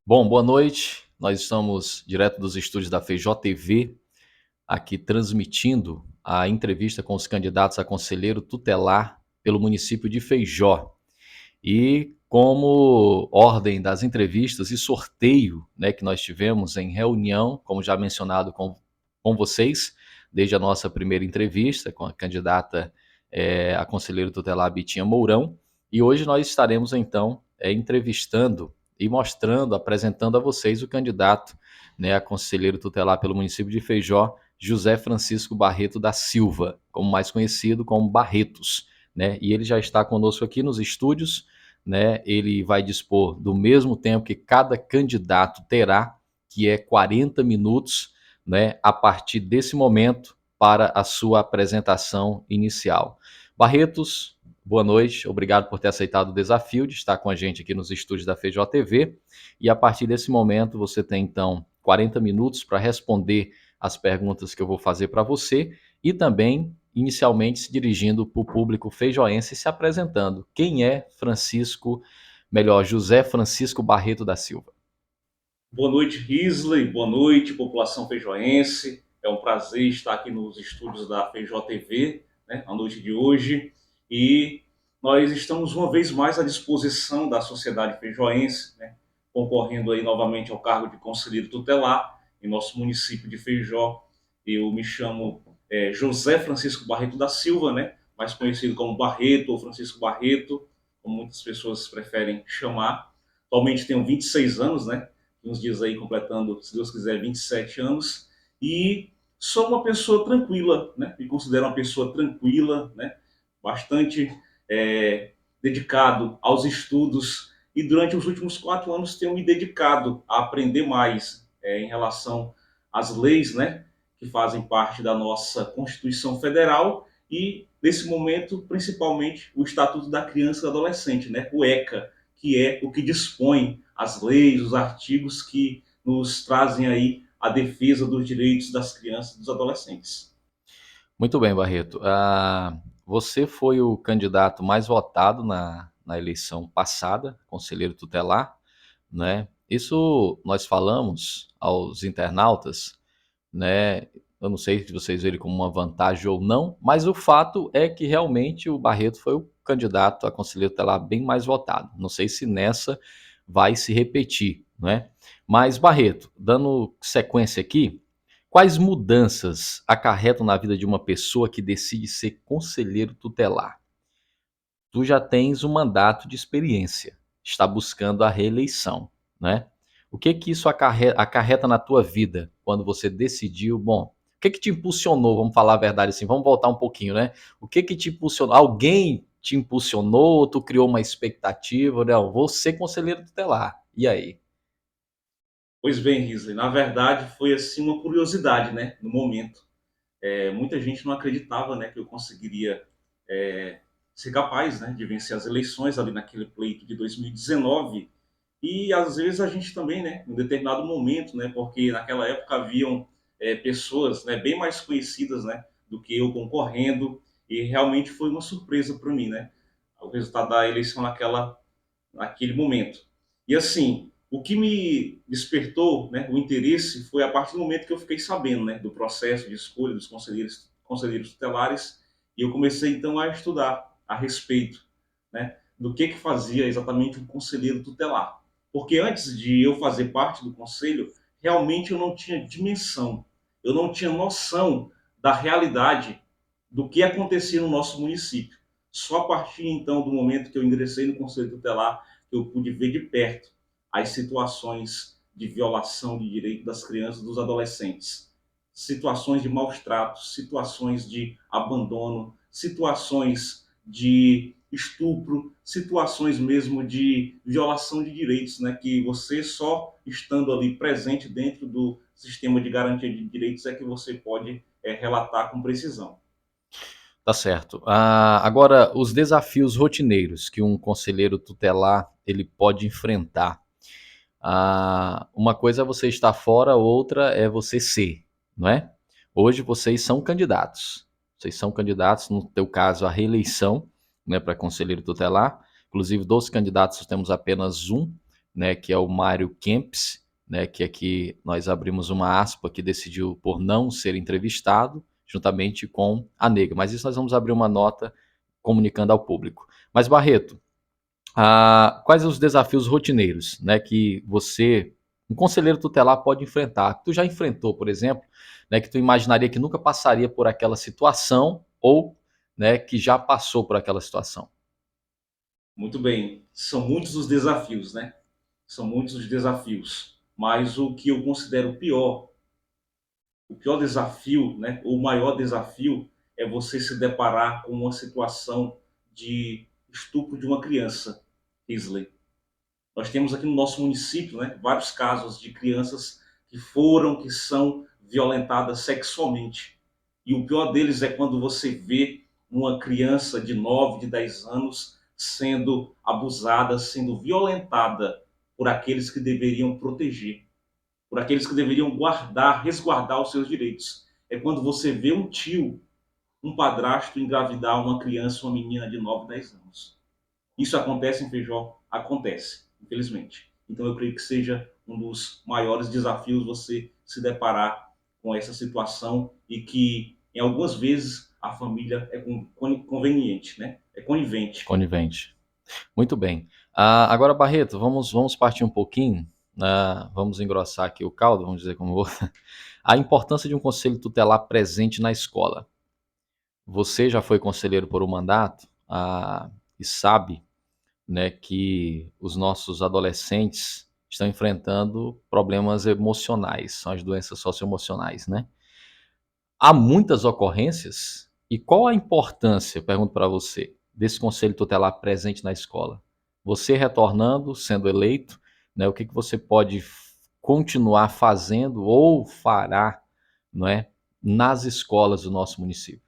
Bom, boa noite. Nós estamos direto dos estúdios da Feijó TV, aqui transmitindo a entrevista com os candidatos a conselheiro tutelar pelo município de Feijó. E como ordem das entrevistas e sorteio, né, que nós tivemos em reunião, como já mencionado com vocês, desde a nossa primeira entrevista com a candidata a conselheiro tutelar Bitinha Mourão, e hoje nós estaremos então entrevistando e mostrando, apresentando a vocês o candidato, né, a conselheiro tutelar pelo município de Feijó, José Francisco Barreto da Silva, como mais conhecido como Barretos, né? E ele já está conosco aqui nos estúdios, né? Ele vai dispor do mesmo tempo que cada candidato terá, que é 40 minutos, né, a partir desse momento para a sua apresentação inicial. Barretos, boa noite, obrigado por ter aceitado o desafio de estar com a gente aqui nos estúdios da Feijó TV. E a partir desse momento você tem então 40 minutos para responder as perguntas que eu vou fazer para você e também inicialmente se dirigindo para o público feijoense e se apresentando. Quem é José Francisco Barreto da Silva? Boa noite, Risley. Boa noite, população feijoense. É um prazer estar aqui nos estúdios da Feijó TV, né, na noite de hoje. E nós estamos uma vez mais à disposição da sociedade feijoense, né, concorrendo aí novamente ao cargo de conselheiro tutelar em nosso município de Feijó. Eu me chamo José Francisco Barreto da Silva, né, mais conhecido como Barreto ou Francisco Barreto, como muitas pessoas preferem chamar. Atualmente tenho 26 anos, né? Uns dias aí completando, se Deus quiser, 27 anos, e sou uma pessoa tranquila, né? Me considero uma pessoa tranquila, né? Bastante dedicado aos estudos, e durante os últimos 4 anos tenho me dedicado a aprender mais em relação às leis, né? Que fazem parte da nossa Constituição Federal e, nesse momento, principalmente, o Estatuto da Criança e do Adolescente, né? O ECA, que é o que dispõe as leis, os artigos que nos trazem aí a defesa dos direitos das crianças e dos adolescentes. Muito bem, Barreto. Você foi o candidato mais votado na eleição passada, conselheiro tutelar, né? Isso nós falamos aos internautas, né? Eu não sei se vocês verem como uma vantagem ou não, mas o fato é que realmente o Barreto foi o candidato a conselheiro tutelar bem mais votado. Não sei se nessa vai se repetir, né? Mas Barreto, dando sequência aqui, quais mudanças acarretam na vida de uma pessoa que decide ser conselheiro tutelar? Tu já tens um mandato de experiência, está buscando a reeleição, né? O que que isso acarreta na tua vida quando você decidiu, bom, o que que te impulsionou, vamos falar a verdade assim, vamos voltar um pouquinho, né? O que que te impulsionou? Alguém te impulsionou, tu criou uma expectativa, não, vou ser conselheiro tutelar. E aí? Pois bem, Risley, na verdade foi assim uma curiosidade, né, no momento. Muita gente não acreditava, né, que eu conseguiria é, ser capaz, né, de vencer as eleições ali naquele pleito de 2019. E às vezes a gente também, né, em um determinado momento, né, porque naquela época haviam pessoas, né, bem mais conhecidas, né, do que eu concorrendo, e realmente foi uma surpresa para mim, né, o resultado da eleição naquele momento. E assim, o que me despertou, né, o interesse foi a partir do momento que eu fiquei sabendo, né, do processo de escolha dos conselheiros tutelares, e eu comecei então a estudar a respeito, né, do que fazia exatamente um conselheiro tutelar. Porque antes de eu fazer parte do conselho, realmente eu não tinha dimensão, eu não tinha noção da realidade do que acontecia no nosso município. Só a partir então do momento que eu ingressei no Conselho Tutelar, que eu pude ver de perto as situações de violação de direito das crianças e dos adolescentes, situações de maus tratos, situações de abandono, situações de estupro, situações mesmo de violação de direitos, né, que você só estando ali presente dentro do sistema de garantia de direitos é que você pode relatar com precisão. Tá certo. Agora, os desafios rotineiros que um conselheiro tutelar ele pode enfrentar. Uma coisa é você estar fora, outra é você ser, não é? Hoje vocês são candidatos. Vocês são candidatos, no teu caso, à reeleição, né, para conselheiro tutelar. Inclusive, dos candidatos, temos apenas um, né, que é o Mário Kempis, né, que aqui nós abrimos uma aspa, que decidiu por não ser entrevistado, juntamente com a nega. Mas isso nós vamos abrir uma nota comunicando ao público. Mas, Barreto, quais os desafios rotineiros, né, que você, um conselheiro tutelar, pode enfrentar? Tu já enfrentou, por exemplo, né, que tu imaginaria que nunca passaria por aquela situação ou, né, que já passou por aquela situação? Muito bem, são muitos os desafios, né? São muitos os desafios, mas o que eu considero o pior desafio, né, o maior desafio é você se deparar com uma situação de estupro de uma criança, Isley. Nós temos aqui no nosso município, né, vários casos de crianças que são violentadas sexualmente. E o pior deles é quando você vê uma criança de 9, de 10 anos sendo abusada, sendo violentada por aqueles que deveriam proteger, por aqueles que deveriam guardar, resguardar os seus direitos. É quando você vê um tio, um padrasto engravidar uma criança, uma menina de 9, 10 anos. Isso acontece em Feijó? Acontece, infelizmente. Então eu creio que seja um dos maiores desafios você se deparar com essa situação e que, em algumas vezes, a família é conveniente, né? É conivente. Conivente. Muito bem. Agora, Barreto, vamos partir um pouquinho, né, vamos engrossar aqui o caldo, vamos dizer como vou. A importância de um conselho tutelar presente na escola. Você já foi conselheiro por um mandato, e sabe, né, que os nossos adolescentes estão enfrentando problemas emocionais, são as doenças socioemocionais, né? Há muitas ocorrências, e qual a importância, pergunto para você, desse conselho tutelar presente na escola? Você retornando, sendo eleito, né, o que você pode continuar fazendo ou fará, não é, nas escolas do nosso município?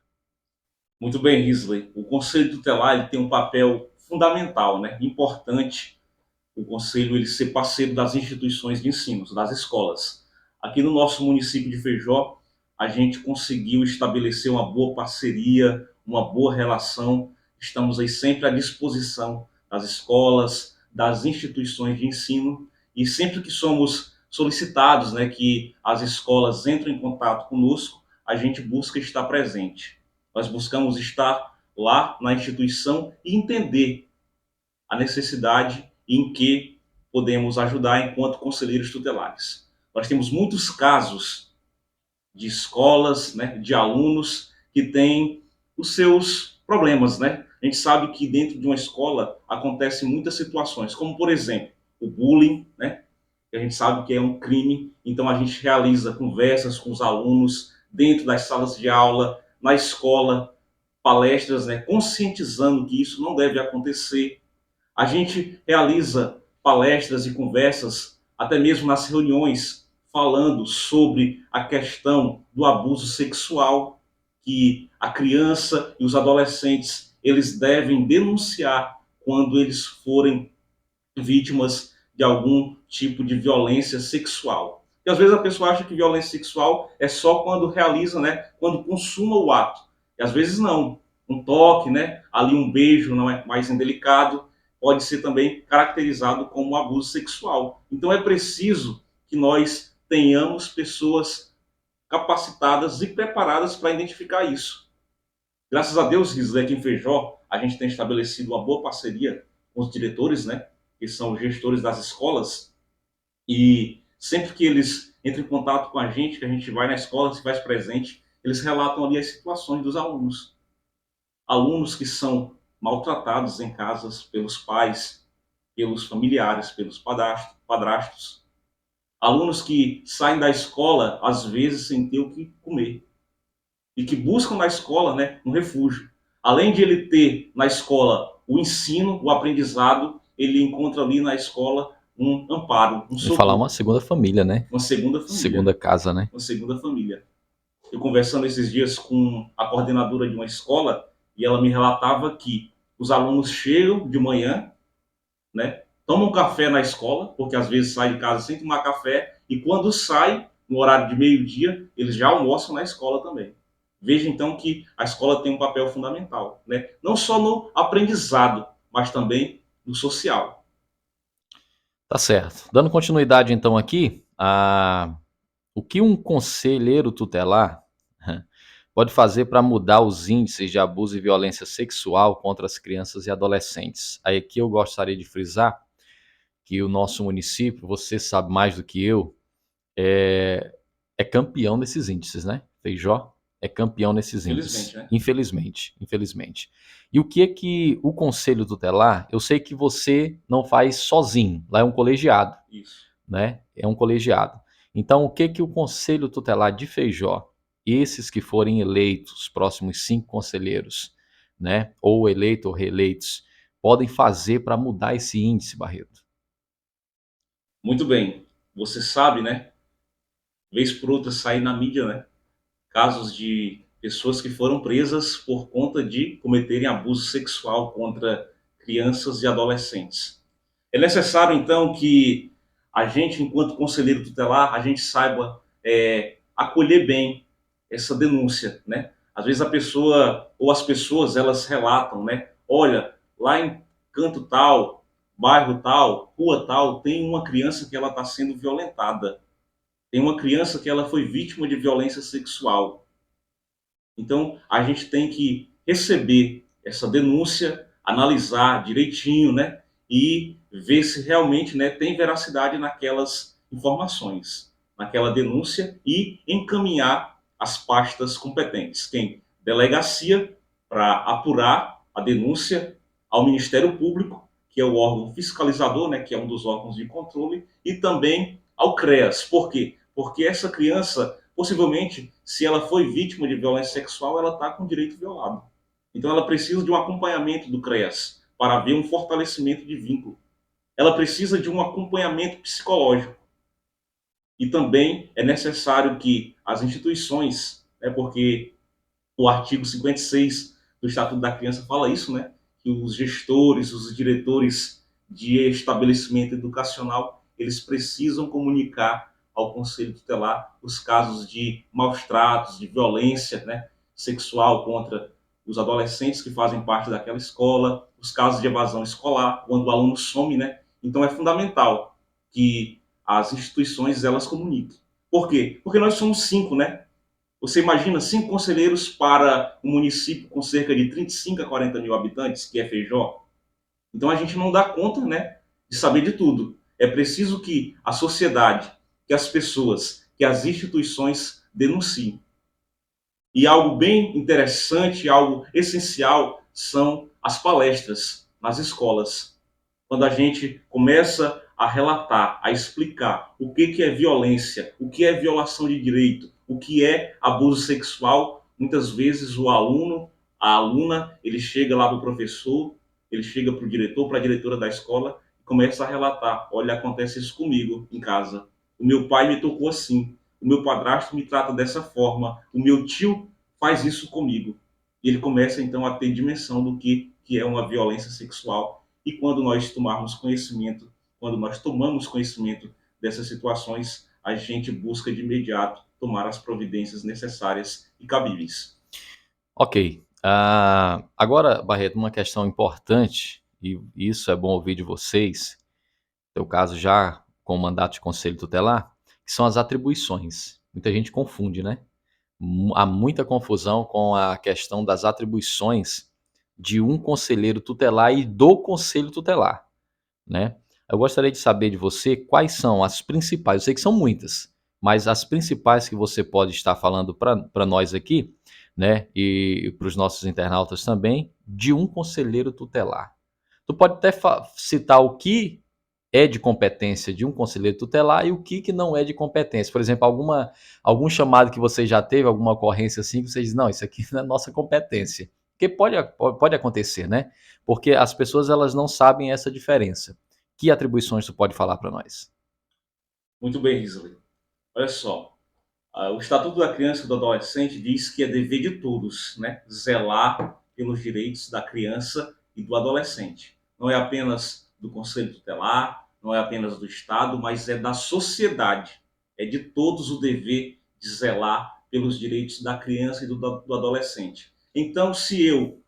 Muito bem, Risley. O Conselho Tutelar ele tem um papel fundamental, né? Importante o conselho ele ser parceiro das instituições de ensino, das escolas. Aqui no nosso município de Feijó, a gente conseguiu estabelecer uma boa parceria, uma boa relação. Estamos aí sempre à disposição das escolas, das instituições de ensino e sempre que somos solicitados, né, que as escolas entrem em contato conosco, a gente busca estar presente. Nós buscamos estar lá na instituição e entender a necessidade em que podemos ajudar enquanto conselheiros tutelares. Nós temos muitos casos de escolas, né, de alunos que têm os seus problemas, né? A gente sabe que dentro de uma escola acontecem muitas situações, como por exemplo, o bullying, né? Que a gente sabe que é um crime, então a gente realiza conversas com os alunos dentro das salas de aula, na escola, palestras, né, conscientizando que isso não deve acontecer. A gente realiza palestras e conversas, até mesmo nas reuniões, falando sobre a questão do abuso sexual, que a criança e os adolescentes eles devem denunciar quando eles forem vítimas de algum tipo de violência sexual. E às vezes a pessoa acha que violência sexual é só quando realiza, né, quando consuma o ato. E às vezes não. Um toque, né, ali um beijo não é mais indelicado, pode ser também caracterizado como abuso sexual. Então é preciso que nós tenhamos pessoas capacitadas e preparadas para identificar isso. Graças a Deus, Risley, aqui em Feijó, a gente tem estabelecido uma boa parceria com os diretores, né, que são os gestores das escolas, e sempre que eles entram em contato com a gente, que a gente vai na escola, se faz presente, eles relatam ali as situações dos alunos. Alunos que são maltratados em casas pelos pais, pelos familiares, pelos padrastos. Alunos que saem da escola, às vezes, sem ter o que comer e que buscam na escola, né, um refúgio. Além de ele ter na escola o ensino, o aprendizado, ele encontra ali na escola um amparo, um E falar uma socorro, segunda família, né? uma segunda família, Segunda casa, né? uma segunda família. Eu conversando esses dias com a coordenadora de uma escola e ela me relatava que os alunos chegam de manhã, né, tomam café na escola, porque às vezes sai de casa sem tomar café, e quando sai, no horário de meio-dia, eles já almoçam na escola também. Veja então que a escola tem um papel fundamental, né? Não só no aprendizado, mas também no social. Tá certo. Dando continuidade então aqui, o que um conselheiro tutelar pode fazer para mudar os índices de abuso e violência sexual contra as crianças e adolescentes? Aí aqui eu gostaria de frisar que o nosso município, você sabe mais do que eu, é, é campeão nesses índices, né? Feijó é campeão nesses índices, Felizmente, né? infelizmente, infelizmente. E o que é que o conselho tutelar, eu sei que você não faz sozinho, lá é um colegiado, Isso. né? É um colegiado. Então, o que que o conselho tutelar de Feijó, esses que forem eleitos, os próximos 5 conselheiros, né, ou eleitos ou reeleitos, podem fazer para mudar esse índice, Barreto? Muito bem. Você sabe, né? Vez por outra sair na mídia, né? Casos de pessoas que foram presas por conta de cometerem abuso sexual contra crianças e adolescentes. É necessário, então, que a gente, enquanto conselheiro tutelar, a gente saiba acolher bem essa denúncia, né? Às vezes a pessoa ou as pessoas elas relatam, né? Olha, lá em canto tal, bairro tal, rua tal, tem uma criança que ela está sendo violentada. Tem uma criança que ela foi vítima de violência sexual. Então, a gente tem que receber essa denúncia, analisar direitinho, né? E ver se realmente, né, tem veracidade naquelas informações, naquela denúncia e encaminhar as pastas competentes. Quem? Delegacia, para apurar a denúncia, ao Ministério Público, que é o órgão fiscalizador, né, que é um dos órgãos de controle, e também ao CREAS. Por quê? Porque essa criança, possivelmente, se ela foi vítima de violência sexual, ela está com o direito violado. Então ela precisa de um acompanhamento do CREAS para haver um fortalecimento de vínculo. Ela precisa de um acompanhamento psicológico. E também é necessário que as instituições, né, porque o artigo 56 do Estatuto da Criança fala isso, né, que os gestores, os diretores de estabelecimento educacional, eles precisam comunicar ao Conselho Tutelar os casos de maus tratos, de violência, né, sexual contra os adolescentes que fazem parte daquela escola, os casos de evasão escolar, quando o aluno some, né? Então é fundamental que as instituições elas comuniquem. Por quê? Porque nós somos 5, né? Você imagina 5 conselheiros para um município com cerca de 35 a 40 mil habitantes, que é Feijó? Então a gente não dá conta, né, de saber de tudo. É preciso que a sociedade, que as pessoas, que as instituições denunciem. E algo bem interessante, algo essencial, são as palestras nas escolas. Quando a gente começa a relatar, a explicar o que é violência, o que é violação de direito, o que é abuso sexual, muitas vezes o aluno, a aluna, ele chega lá para o professor, ele chega para o diretor, para a diretora da escola, e começa a relatar: olha, acontece isso comigo em casa. O meu pai me tocou assim, o meu padrasto me trata dessa forma, o meu tio faz isso comigo. E ele começa então a ter dimensão do que é uma violência sexual. E quando nós tomarmos conhecimento, quando nós tomamos conhecimento dessas situações, a gente busca de imediato tomar as providências necessárias e cabíveis. Ok. Agora, Barreto, uma questão importante, e isso é bom ouvir de vocês, teu caso já com o mandato de conselho tutelar, que são as atribuições. Muita gente confunde, né? Há muita confusão com a questão das atribuições de um conselheiro tutelar e do conselho tutelar, né? Eu gostaria de saber de você quais são as principais, eu sei que são muitas, mas as principais que você pode estar falando para nós aqui, né, e para os nossos internautas também, de um conselheiro tutelar. Tu pode até citar o que é de competência de um conselheiro tutelar e o que não é de competência. Por exemplo, algum chamado que você já teve, alguma ocorrência assim, que você diz, não, isso aqui não é nossa competência. Porque pode acontecer, né? Porque as pessoas elas não sabem essa diferença. Que atribuições tu pode falar para nós? Muito bem, Risley. Olha só, o Estatuto da Criança e do Adolescente diz que é dever de todos, né, zelar pelos direitos da criança e do adolescente. Não é apenas do Conselho Tutelar, não é apenas do Estado, mas é da sociedade. É de todos o dever de zelar pelos direitos da criança e do adolescente. Então, se eu,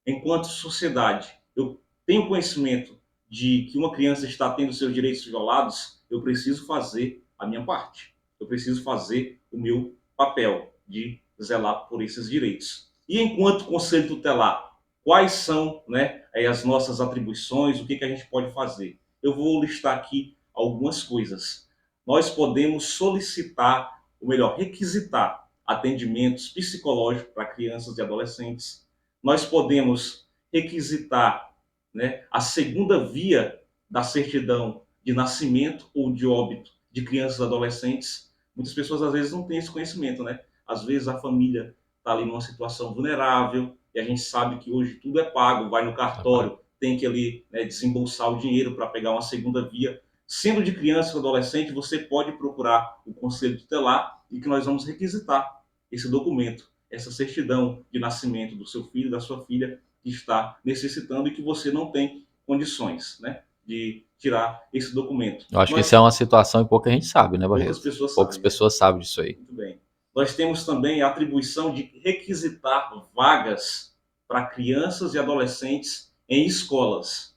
enquanto sociedade, eu tenho conhecimento de que uma criança está tendo seus direitos violados, eu preciso fazer a minha parte. Eu preciso fazer o meu papel de zelar por esses direitos. E enquanto conselho tutelar, quais são, né, as nossas atribuições, o que a gente pode fazer? Eu vou listar aqui algumas coisas. Nós podemos solicitar, ou melhor, requisitar atendimentos psicológicos para crianças e adolescentes. Nós podemos requisitar, né, a segunda via da certidão de nascimento ou de óbito de crianças e adolescentes. Muitas pessoas às vezes não têm esse conhecimento, né? Às vezes a família está ali numa situação vulnerável e a gente sabe que hoje tudo é pago, vai no cartório, tem que ali, né, desembolsar o dinheiro para pegar uma segunda via. Sendo de criança ou adolescente, você pode procurar o conselho tutelar e que nós vamos requisitar esse documento, essa certidão de nascimento do seu filho, da sua filha, que está necessitando e que você não tem condições, né, de tirar esse documento. Eu acho que isso é uma situação que pouca gente sabe, né, Poucas Barreto? pessoas Poucas sabem, né? pessoas sabem disso aí. Muito bem. Nós temos também a atribuição de requisitar vagas para crianças e adolescentes em escolas.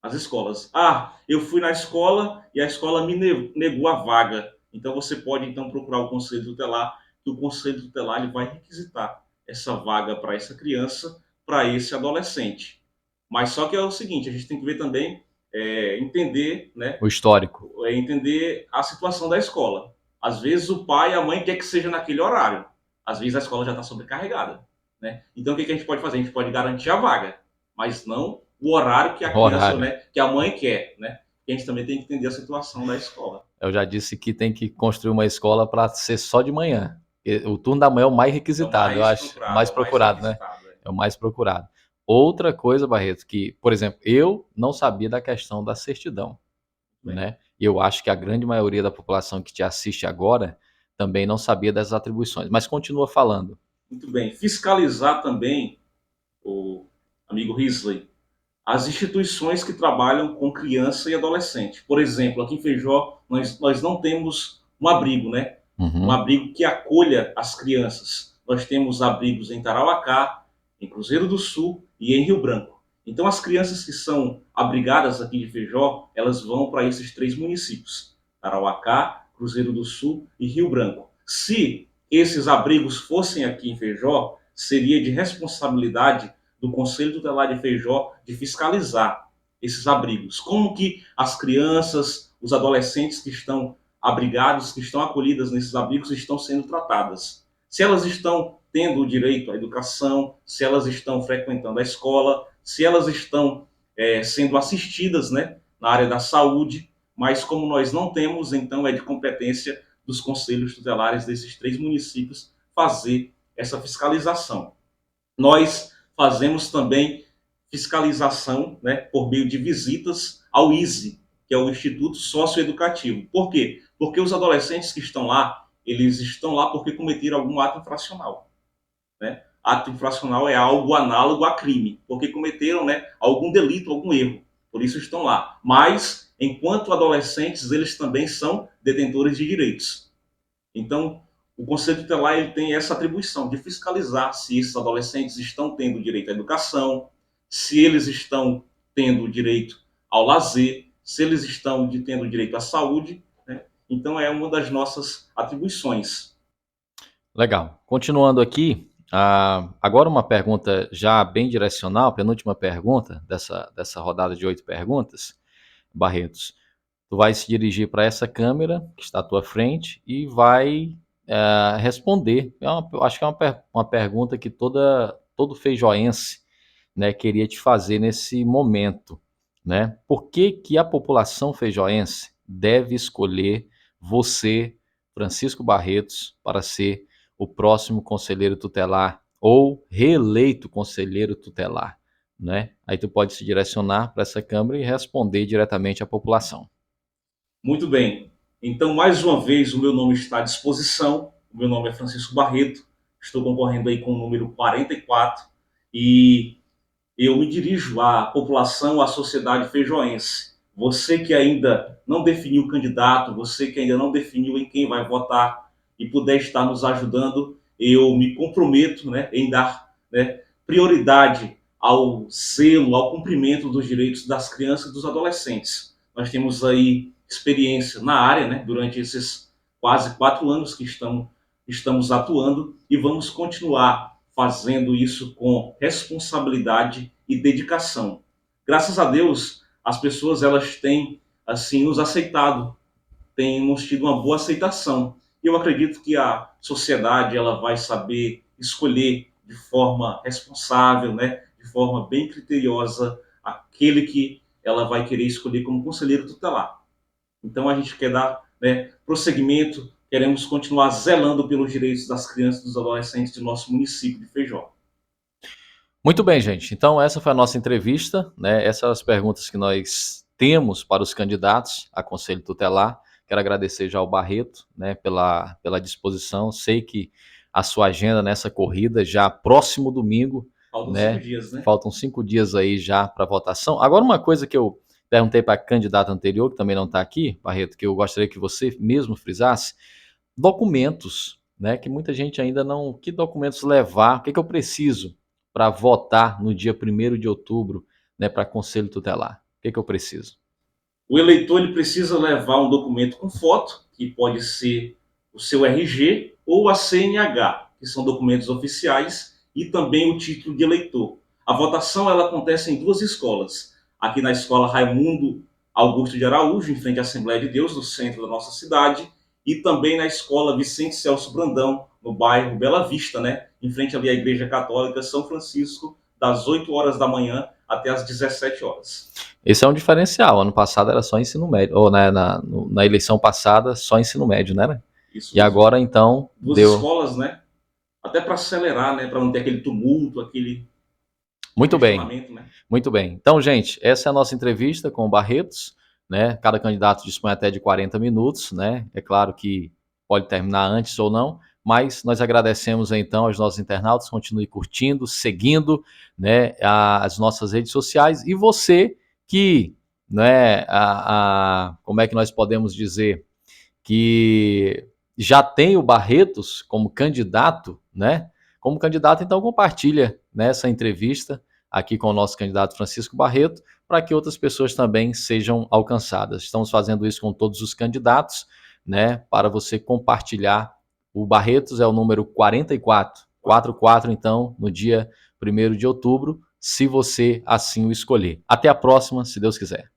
As escolas. Ah, eu fui na escola e a escola me negou a vaga. Então você pode então procurar o conselho tutelar, que o conselho tutelar ele vai requisitar essa vaga para essa criança, para esse adolescente. Mas só que é o seguinte, a gente tem que ver também, entender, né, O histórico. entender a situação da escola. Às vezes o pai e a mãe quer que seja naquele horário. Às vezes a escola já está sobrecarregada, né? Então o que a gente pode fazer? A gente pode garantir a vaga, mas não o horário que a criança, Horário. né, que a mãe quer, né? E a gente também tem que entender a situação da escola. Eu já disse que tem que construir uma escola para ser só de manhã. O turno da manhã é o mais É o requisitado, eu mais acho. procurado, Mais é o mais procurado, né? requisitado. É o mais procurado. Outra coisa, Barreto, que, por exemplo, eu não sabia da questão da certidão, Bem, né? E eu acho que a grande maioria da população que te assiste agora também não sabia das atribuições. Mas continua falando. muito bem. Fiscalizar também, o amigo Risley, as instituições que trabalham com criança e adolescente. Por exemplo, aqui em Feijó, nós não temos um abrigo, né? Um Uhum. abrigo que acolha as crianças. Nós temos abrigos em Tarauacá, em Cruzeiro do Sul e em Rio Branco. Então, as crianças que são abrigadas aqui de Feijó, elas vão para esses três municípios: Tarauacá, Cruzeiro do Sul e Rio Branco. Se esses abrigos fossem aqui em Feijó, seria de responsabilidade do Conselho Tutelar de Feijó de fiscalizar esses abrigos. Como que as crianças, os adolescentes que estão abrigados, que estão acolhidas nesses abrigos, estão sendo tratadas. Se elas estão tendo o direito à educação, se elas estão frequentando a escola, se elas estão sendo assistidas, né, na área da saúde, mas como nós não temos, então é de competência dos conselhos tutelares desses três municípios fazer essa fiscalização. Nós fazemos também fiscalização, né, por meio de visitas ao ISE, que é o Instituto Socioeducativo. Por quê? Porque os adolescentes que estão lá, eles estão lá porque cometeram algum ato infracional, né? Ato infracional é algo análogo a crime, porque cometeram, né, algum delito, algum erro. Por isso estão lá. Mas, enquanto adolescentes, eles também são detentores de direitos. Então, o Conselho Tutelar ele tem essa atribuição de fiscalizar se esses adolescentes estão tendo direito à educação, se eles estão tendo direito ao lazer, se eles estão tendo direito à saúde, né? Então, é uma das nossas atribuições. Legal. Continuando aqui, agora uma pergunta já bem direcional, penúltima pergunta dessa rodada de 8 perguntas, Barretos. Tu vai se dirigir para essa câmera que está à tua frente e vai responder. Eu acho que é uma pergunta que todo feijoense, né, queria te fazer nesse momento, né? Por que que a população feijoense deve escolher você, Francisco Barretos, para ser o próximo conselheiro tutelar ou reeleito conselheiro tutelar, né? Aí tu pode se direcionar para essa câmera e responder diretamente à população. Muito bem. Então, mais uma vez, o meu nome está à disposição. O meu nome é Francisco Barreto. Estou concorrendo aí com o número 44 e eu me dirijo à população, à sociedade feijoense. Você que ainda não definiu o candidato, você que ainda não definiu em quem vai votar e puder estar nos ajudando, eu me comprometo, né, em dar, né, prioridade ao zelo, ao cumprimento dos direitos das crianças e dos adolescentes. Nós temos aí experiência na área, né, durante esses quase 4 anos que estamos atuando, e vamos continuar fazendo isso com responsabilidade e dedicação. Graças a Deus, as pessoas elas têm assim nos aceitado, temos tido uma boa aceitação. E eu acredito que a sociedade ela vai saber escolher de forma responsável, né, de forma bem criteriosa, aquele que ela vai querer escolher como conselheiro tutelar. Então a gente quer dar, né, prosseguimento, queremos continuar zelando pelos direitos das crianças e dos adolescentes de nosso município de Feijó. Muito bem, gente. Então, essa foi a nossa entrevista, né? Essas são as perguntas que nós temos para os candidatos a Conselho Tutelar. Quero agradecer já ao Barreto, né, pela disposição. Sei que a sua agenda nessa corrida, já próximo domingo, Faltam 5 né? dias, né? Faltam 5 dias aí já para votação. Agora, uma coisa que eu perguntei para a candidata anterior, que também não está aqui, Barreto, que eu gostaria que você mesmo frisasse: documentos, né? Que muita gente ainda não. Que documentos levar? O que eu preciso para votar no dia 1º de outubro, né, para Conselho Tutelar? O que eu preciso? O eleitor ele precisa levar um documento com foto, que pode ser o seu RG ou a CNH, que são documentos oficiais, e também o título de eleitor. A votação ela acontece em 2 escolas. Aqui na escola Raimundo Augusto de Araújo, em frente à Assembleia de Deus, no centro da nossa cidade, e também na escola Vicente Celso Brandão, no bairro Bela Vista, né, em frente ali à Igreja Católica São Francisco, das 8 horas da manhã até as 17 horas. Esse é um diferencial. Ano passado era só ensino médio, ou na eleição passada só ensino médio, né? Isso E mesmo. agora então 2 deu. escolas, né? Até para acelerar, né? Para não ter aquele tumulto, aquele Muito bem, congestionamento, né? muito bem. Então, gente, essa é a nossa entrevista com o Barretos, né? Cada candidato dispõe até de 40 minutos, né? É claro que pode terminar antes ou não, mas nós agradecemos então aos nossos internautas. Continue curtindo, seguindo, né, as nossas redes sociais, e você que, né, como é que nós podemos dizer, que já tem o Barretos como candidato, né? Como candidato, então compartilha, né, essa entrevista aqui com o nosso candidato Francisco Barreto, para que outras pessoas também sejam alcançadas. Estamos fazendo isso com todos os candidatos, né, para você compartilhar. O Barretos é o número 44, então, no dia 1º de outubro, se você assim o escolher. Até a próxima, se Deus quiser.